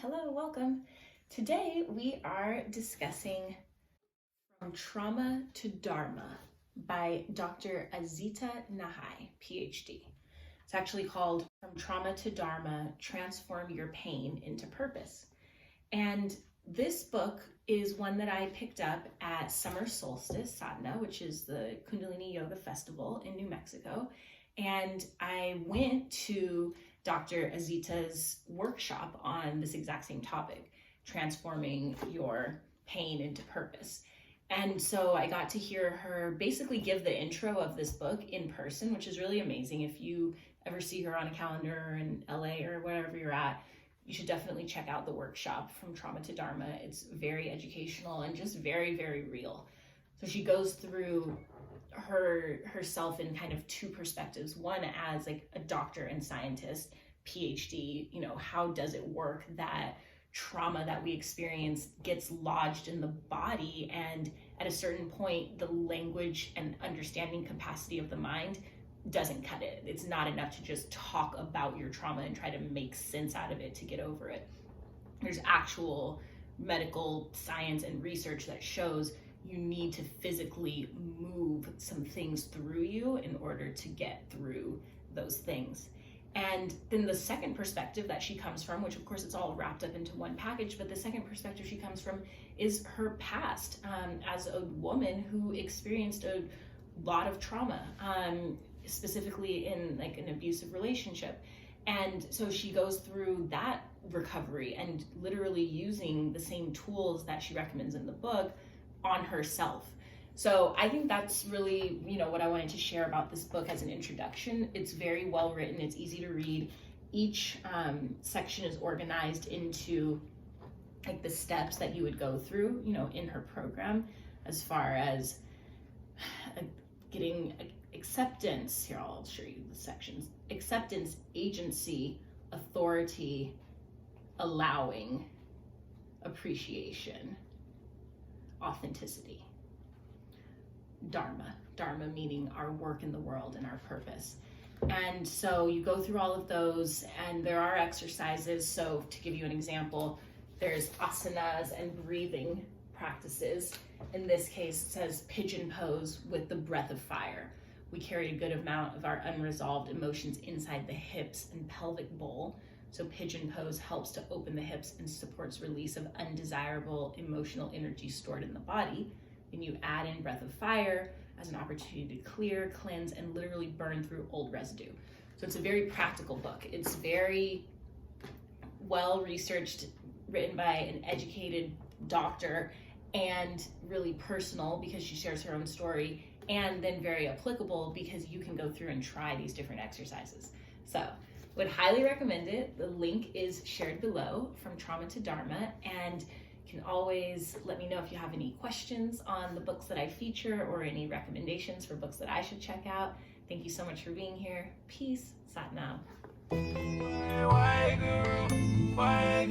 Hello, welcome. Today we are discussing From Trauma to Dharma by Dr. Azita Nahai, Ph.D. It's actually called From Trauma to Dharma, Transform Your Pain into Purpose. And this book is one that I picked up at Summer Solstice Sadhana, which is the Kundalini Yoga festival in New Mexico. And I went to Dr. Azita's workshop on this exact same topic, transforming your pain into purpose. And so I got to hear her basically give the intro of this book in person, which is really amazing. If you ever see her on a calendar in LA or wherever you're at, you should definitely check out the workshop From Trauma to Dharma. It's very educational and just very, very real. So she goes through herself in kind of two perspectives. One as like a doctor and scientist, PhD, how does it work that trauma that we experience gets lodged in the body, and at a certain point the language and understanding capacity of the mind doesn't cut it. It's not enough to just talk about your trauma and try to make sense out of it to get over it. There's actual medical science and research that shows you need to physically move some things through you in order to get through those things. And then the second perspective that she comes from, which of course it's all wrapped up into one package, but the second perspective she comes from is her past as a woman who experienced a lot of trauma, specifically in like an abusive relationship. And so she goes through that recovery and literally using the same tools that she recommends in the book on herself. So I think that's really, what I wanted to share about this book as an introduction. It's very well written. It's easy to read. Each section is organized into like the steps that you would go through, in her program, as far as getting acceptance. Here, I'll show you the sections. Acceptance, agency, authority, allowing, appreciation, authenticity. Dharma meaning our work in the world and our purpose. And so you go through all of those, and there are exercises. So to give you an example, there's asanas and breathing practices. In this case, it says pigeon pose with the breath of fire. We carry a good amount of our unresolved emotions inside the hips and pelvic bowl. So pigeon pose helps to open the hips and supports release of undesirable emotional energy stored in the body. And you add in breath of fire as an opportunity to clear, cleanse, and literally burn through old residue. So it's a very practical book. It's very well researched, written by an educated doctor, and really personal because she shares her own story, and then very applicable because you can go through and try these different exercises. So would highly recommend it. The link is shared below, From Trauma to Dharma, and you can always let me know if you have any questions on the books that I feature or any recommendations for books that I should check out. Thank you so much for being here. Peace. Sat Nam. Why,